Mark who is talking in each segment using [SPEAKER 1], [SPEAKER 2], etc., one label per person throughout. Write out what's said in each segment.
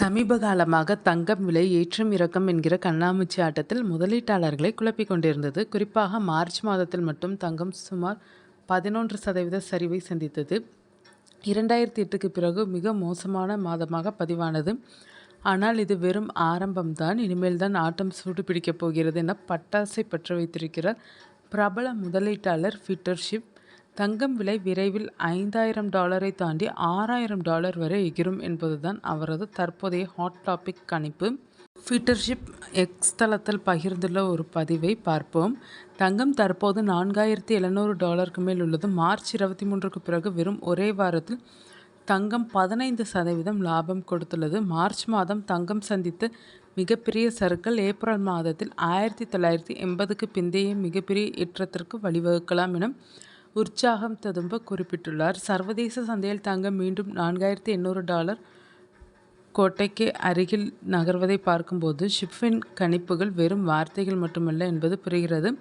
[SPEAKER 1] சமீப காலமாக தங்கம் விலை ஏற்றம் இறக்கம் என்கிற கண்ணாமூச்சி ஆட்டத்தில் முதலீட்டாளர்களை குழப்பிக் கொண்டிருந்தது. குறிப்பாக மார்ச் மாதத்தில் மட்டும் தங்கம் சுமார் 11% சரிவை சந்தித்தது. 2008க்கு பிறகு மிக மோசமான மாதமாக பதிவானது. ஆனால் இது வெறும் ஆரம்பம்தான், இனிமேல்தான் ஆட்டம் சூடு பிடிக்கப் போகிறது என பட்டாசை பற்ற வைத்திருக்கிறார் பிரபல முதலீட்டாளர் பீட்டர் ஷிப். தங்கம் விலை விரைவில் $5,000 தாண்டி $6,000 வரை எகிரும் என்பதுதான் அவரது தற்போதைய ஹாட் டாபிக் கணிப்பு. பீட்டர் ஷிப் எக்ஸ் தளத்தில் பகிர்ந்துள்ள ஒரு பதிவை பார்ப்போம். தங்கம் தற்போது $4,700 மேல் உள்ளது. மார்ச் 23க்கு பிறகு வெறும் ஒரே வாரத்தில் தங்கம் 15% லாபம் கொடுத்துள்ளது. மார்ச் மாதம் தங்கம் சந்தித்த மிகப்பெரிய சறுக்கல் ஏப்ரல் மாதத்தில் 1980க்கு பிந்தைய மிகப்பெரிய ஏற்றத்திற்கு வழிவகுக்கலாம் என உற்சாகம் ததும்ப குறிப்பிட்டுள்ளார். சர்வதேச சந்தையில் தங்கம் மீண்டும் $4,800 கோட்டைக்கு அருகில் நகர்வதை பார்க்கும்போது ஷிப்பின் கணிப்புகள் வெறும் வார்த்தைகள் மட்டுமல்ல என்பது புரிகிறது.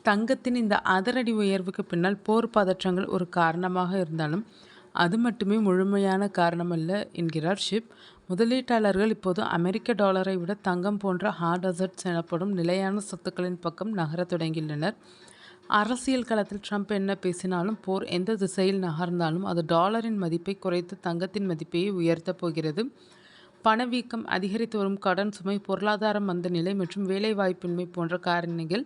[SPEAKER 1] தங்கத்தின் இந்த அதிரடி உயர்வுக்கு பின்னால் போர் பதற்றங்கள் ஒரு காரணமாக இருந்தாலும் அது மட்டுமே முழுமையான காரணமல்ல என்கிறார் ஷிப். முதலீட்டாளர்கள் இப்போது அமெரிக்க டாலரை விட தங்கம் போன்ற ஹார்ட் அசட்ஸ் எனப்படும் நிலையான சொத்துக்களின் பக்கம் நகரத் தொடங்கியுள்ளனர். அரசியல் களத்தில் ட்ரம்ப் என்ன பேசினாலும், போர் எந்த திசையில் நகர்ந்தாலும் அது டாலரின் மதிப்பை குறைத்து தங்கத்தின் மதிப்பையே உயர்த்தப் போகிறது. பணவீக்கம், அதிகரித்து வரும் கடன் சுமை, பொருளாதார மந்த நிலை மற்றும் வேலைவாய்ப்பின்மை போன்ற காரணிகள்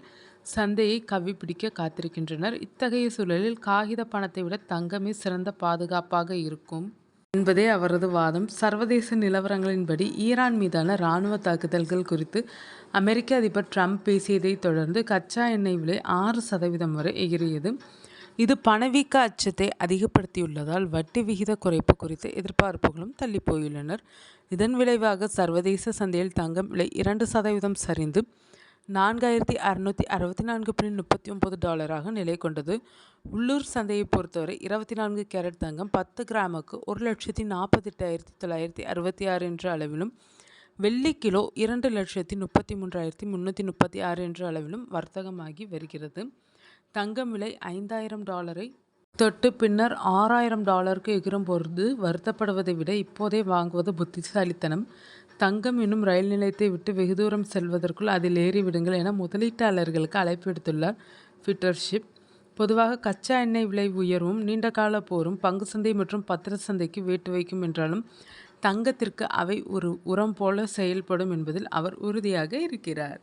[SPEAKER 1] சந்தையை கவ்விப்பிடிக்க காத்திருக்கின்றனர். இத்தகைய சூழலில் காகித பணத்தை விட தங்கமே சிறந்த பாதுகாப்பாக இருக்கும் என்பதே அவரது வாதம். சர்வதேச நிலவரங்களின்படி ஈரான் மீதான இராணுவ தாக்குதல்கள் குறித்து அமெரிக்க அதிபர் ட்ரம்ப் பேசியதை தொடர்ந்து கச்சா எண்ணெய் விலை 6% வரை எகிரியது. இது பணவீக்க அச்சத்தை அதிகப்படுத்தியுள்ளதால் வட்டி விகித குறைப்பு குறித்த எதிர்பார்ப்புகளும் தள்ளிப்போயுள்ளனர். இதன் விளைவாக சர்வதேச சந்தையில் தங்கம் விலை 2% சரிந்து $4,664.39 நிலை கொண்டது. உள்ளூர் சந்தையை பொறுத்தவரை 24 கேரட் தங்கம் 10 கிராமுக்கு 1,48,966 என்ற அளவிலும், வெள்ளி கிலோ 2,33,336 என்ற அளவிலும் வர்த்தகமாகி வருகிறது. தங்கம் விலை $5,000 தொட்டு பின்னர் $6,000க்கு எகிரும் பொழுது வருத்தப்படுவதை விட இப்போதே வாங்குவது புத்திசாலித்தனம். தங்கம் இன்னும் ரயில் நிலையத்தை விட்டு வெகு தூரம் செல்வதற்குள் அதில் ஏறிவிடுங்கள் என முதலீட்டாளர்களுக்கு அழைப்பு விடுத்துள்ளார் பீட்டர் ஷிப். பொதுவாக கச்சா எண்ணெய் விலை உயர்வும் நீண்டகால போரும் பங்கு சந்தை மற்றும் பத்திர சந்தைக்கு வேட்டு வைக்கும் என்றாலும் தங்கத்திற்கு அவை ஒரு உரம் போல செயல்படும் என்பதில் அவர் உறுதியாக இருக்கிறார்.